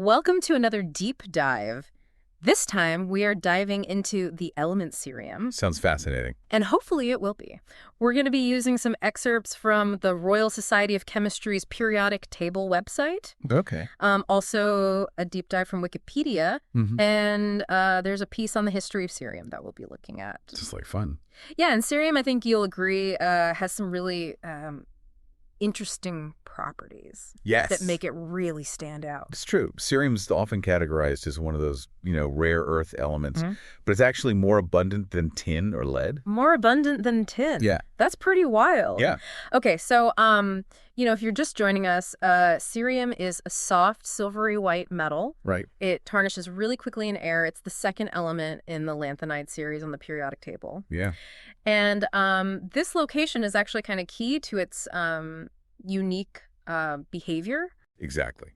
Welcome to another deep dive. This time, we are diving into the element cerium. Sounds fascinating. And hopefully it will be. We're going to be using some excerpts from the Royal Society of Chemistry's periodic table website. Okay. Also, a deep dive from Wikipedia. And there's a piece on the history of cerium that we'll be looking at. Just like fun. Yeah, and cerium, I think you'll agree, has some really interesting properties. Yes. That make it really stand out. It's true. Cerium's often categorized as one of those, rare earth elements, but it's actually more abundant than tin or lead. More abundant than tin. Yeah. That's pretty wild. Yeah. Okay, so, if you're just joining us, cerium is a soft, silvery white metal. Right. It tarnishes really quickly in air. It's the second element in the lanthanide series on the periodic table. Yeah. And this location is actually kind of key to its unique behavior. Exactly.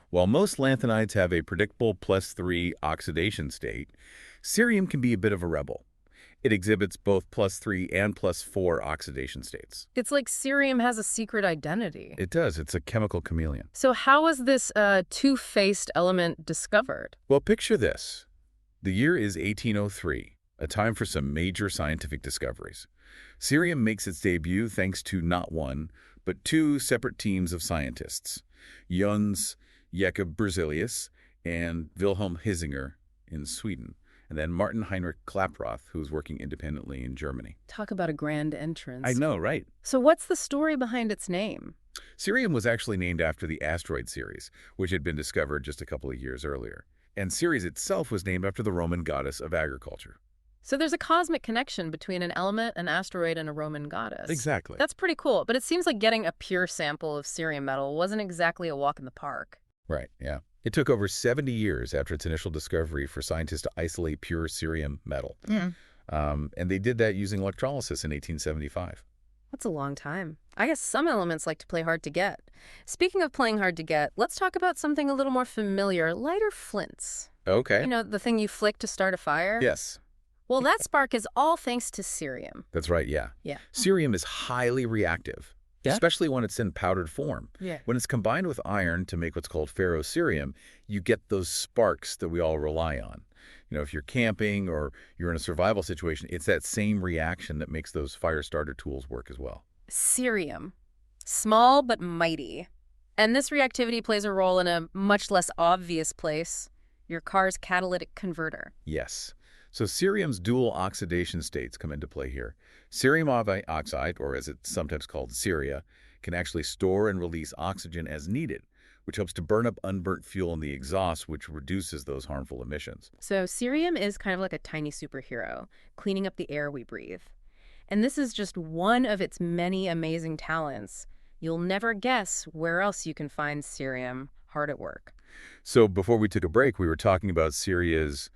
While most lanthanides have a predictable +3 oxidation state, cerium can be a bit of a rebel. It exhibits both +3 and +4 oxidation states. It's like cerium has a secret identity. It does. It's a chemical chameleon. So how was this two-faced element discovered? Well, picture this. The year is 1803, a time for some major scientific discoveries. Cerium makes its debut thanks to not one, but two separate teams of scientists, Jöns Jakob Berzelius and Wilhelm Hisinger in Sweden, and then Martin Heinrich Klaproth, who was working independently in Germany. Talk about a grand entrance. I know, right? So what's the story behind its name? Cerium was actually named after the asteroid Ceres, which had been discovered just a couple of years earlier. And Ceres itself was named after the Roman goddess of agriculture. So there's a cosmic connection between an element, an asteroid, and a Roman goddess. Exactly. That's pretty cool, but it seems like getting a pure sample of cerium metal wasn't exactly a walk in the park. Right, yeah. It took over 70 years after its initial discovery for scientists to isolate pure cerium metal. And they did that using electrolysis in 1875. That's a long time. I guess some elements like to play hard to get. Speaking of playing hard to get, let's talk about something a little more familiar, lighter flints. Okay. You know, the thing you flick to start a fire? Yes. Well, that spark is all thanks to cerium. That's right, yeah. Yeah. Cerium is highly reactive, especially when it's in powdered form. Yeah. When it's combined with iron to make what's called ferrocerium, you get those sparks that we all rely on. If you're camping or you're in a survival situation, it's that same reaction that makes those fire starter tools work as well. Cerium. Small but mighty. And this reactivity plays a role in a much less obvious place, your car's catalytic converter. Yes. So cerium's dual oxidation states come into play here. Cerium oxide, or as it's sometimes called ceria, can actually store and release oxygen as needed, which helps to burn up unburnt fuel in the exhaust, which reduces those harmful emissions. So cerium is kind of like a tiny superhero, cleaning up the air we breathe. And this is just one of its many amazing talents. You'll never guess where else you can find cerium hard at work. So before we took a break, we were talking about ceria's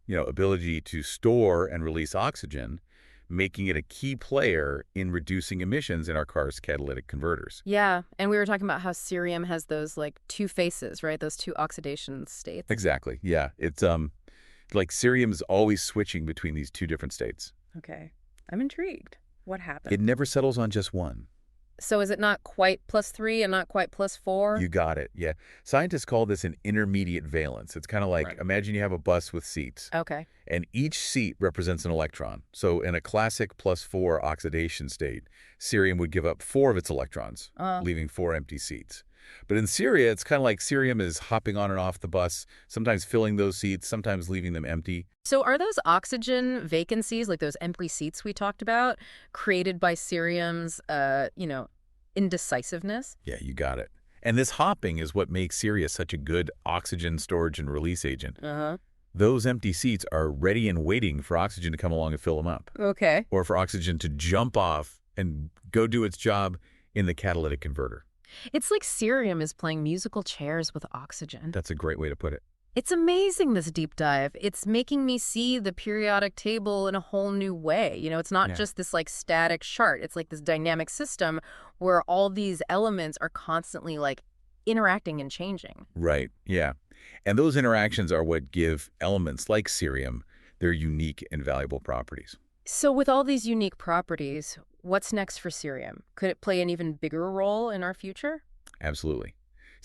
ability to store and release oxygen, making it a key player in reducing emissions in our car's catalytic converters. Yeah, and we were talking about how cerium has those, two faces, right? Those two oxidation states. Exactly, yeah. It's like cerium is always switching between these two different states. Okay, I'm intrigued. What happened? It never settles on just one. So is it not quite +3 and not quite +4? You got it, yeah. Scientists call this an intermediate valence. It's kind of like, imagine you have a bus with seats. Okay. And each seat represents an electron. So in a classic +4 oxidation state, cerium would give up 4 of its electrons, leaving 4 empty seats. But in ceria, it's kind of like cerium is hopping on and off the bus, sometimes filling those seats, sometimes leaving them empty. So are those oxygen vacancies, like those empty seats we talked about, created by cerium's, indecisiveness? Yeah, you got it. And this hopping is what makes ceria such a good oxygen storage and release agent. Those empty seats are ready and waiting for oxygen to come along and fill them up. Okay. Or for oxygen to jump off and go do its job in the catalytic converter. It's like cerium is playing musical chairs with oxygen. That's a great way to put it. It's amazing, this deep dive. It's making me see the periodic table in a whole new way. It's not just this static chart. It's like this dynamic system where all these elements are constantly interacting and changing. Right, yeah. And those interactions are what give elements like cerium their unique and valuable properties. So with all these unique properties, what's next for cerium? Could it play an even bigger role in our future? Absolutely.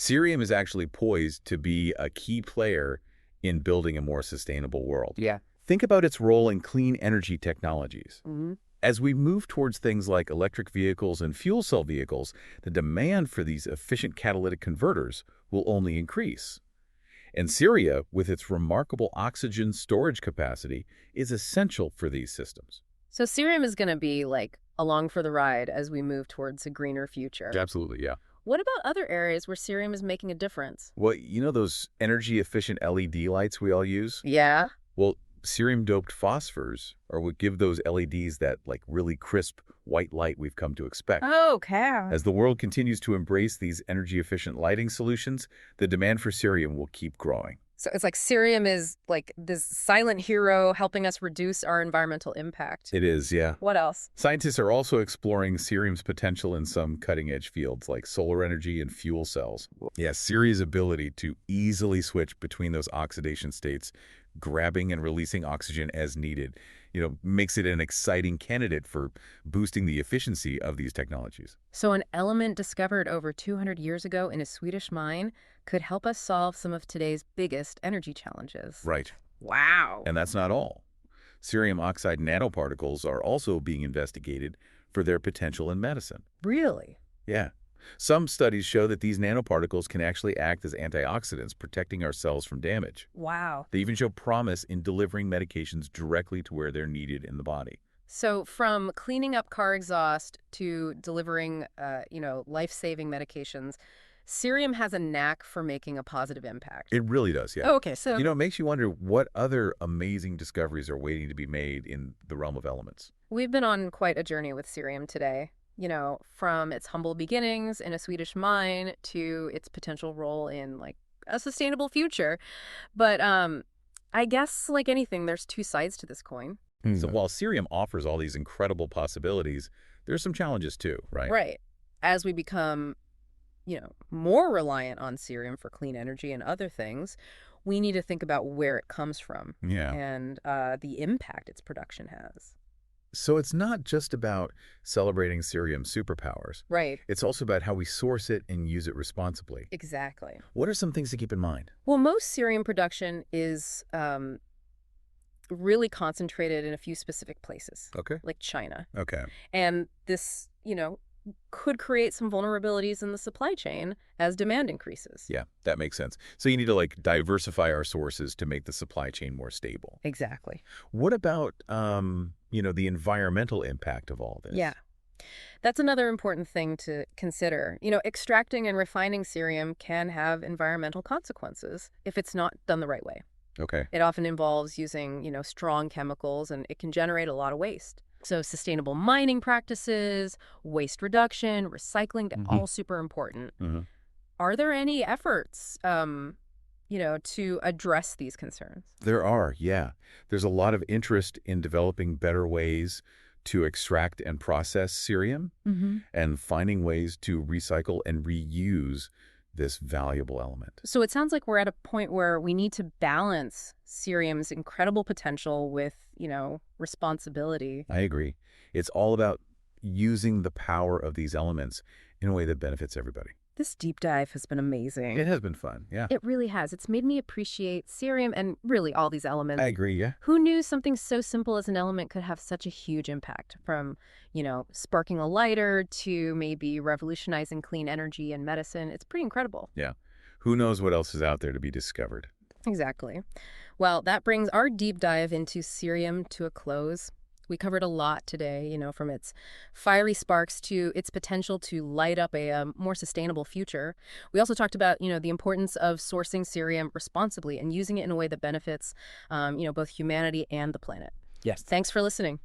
Cerium is actually poised to be a key player in building a more sustainable world. Yeah. Think about its role in clean energy technologies. Hmm. As we move towards things like electric vehicles and fuel cell vehicles, the demand for these efficient catalytic converters will only increase. And Syria, with its remarkable oxygen storage capacity, is essential for these systems. So Cerium is going to be like along for the ride as we move towards a greener future. Absolutely, yeah. What about other areas where Cerium is making a difference? Well, you know those energy-efficient LED lights we all use? Yeah. Well, cerium-doped phosphors are what give those LEDs that, like, really crisp white light we've come to expect. Oh, cow. As the world continues to embrace these energy-efficient lighting solutions, the demand for cerium will keep growing. So it's like Cerium is like this silent hero helping us reduce our environmental impact. It is, yeah. What else? Scientists are also exploring cerium's potential in some cutting-edge fields like solar energy and fuel cells. Yeah, Cerium's ability to easily switch between those oxidation states, grabbing and releasing oxygen as needed, makes it an exciting candidate for boosting the efficiency of these technologies. So an element discovered over 200 years ago in a Swedish mine could help us solve some of today's biggest energy challenges. Right. Wow. And that's not all. Cerium oxide nanoparticles are also being investigated for their potential in medicine. Really? Yeah. Some studies show that these nanoparticles can actually act as antioxidants, protecting our cells from damage. Wow. They even show promise in delivering medications directly to where they're needed in the body. So from cleaning up car exhaust to delivering, life-saving medications, Cerium has a knack for making a positive impact. It really does, yeah. Oh, okay, so It makes you wonder what other amazing discoveries are waiting to be made in the realm of elements. we've been on quite a journey with Cerium today. From its humble beginnings in a Swedish mine to its potential role in like a sustainable future. But I guess like anything, there's two sides to this coin. So while cerium offers all these incredible possibilities, there's some challenges too, right? Right. As we become, more reliant on Cerium for clean energy and other things, we need to think about where it comes from Yeah. and the impact its production has. So it's not just about celebrating cerium superpowers. Right. It's also about how we source it and use it responsibly. Exactly. What are some things to keep in mind? Well, most Cerium production is really concentrated in a few specific places, Okay. like China. Okay. And this, could create some vulnerabilities in the supply chain as demand increases. Yeah, that makes sense. So you need to diversify our sources to make the supply chain more stable. Exactly. What about, the environmental impact of all this? Yeah. That's another important thing to consider. Extracting and refining cerium can have environmental consequences if it's not done the right way. Okay. It often involves using, strong chemicals, and it can generate a lot of waste. So sustainable mining practices, waste reduction, recycling, they're all super important. Mhm. Are there any efforts, to address these concerns? There are, yeah. There's a lot of interest in developing better ways to extract and process cerium and finding ways to recycle and reuse this valuable element. So it sounds like we're at a point where we need to balance cerium's incredible potential with, responsibility. I agree. It's all about using the power of these elements in a way that benefits everybody. This deep dive has been amazing. It has been fun, yeah. It really has. It's made me appreciate cerium and really all these elements. I agree, yeah. Who knew something so simple as an element could have such a huge impact, from, sparking a lighter to maybe revolutionizing clean energy and medicine? It's pretty incredible. Yeah. Who knows what else is out there to be discovered? Exactly. Well, that brings our deep dive into cerium to a close. We covered a lot today, from its fiery sparks to its potential to light up a more sustainable future. We also talked about, the importance of sourcing cerium responsibly and using it in a way that benefits, both humanity and the planet. Yes. Thanks for listening.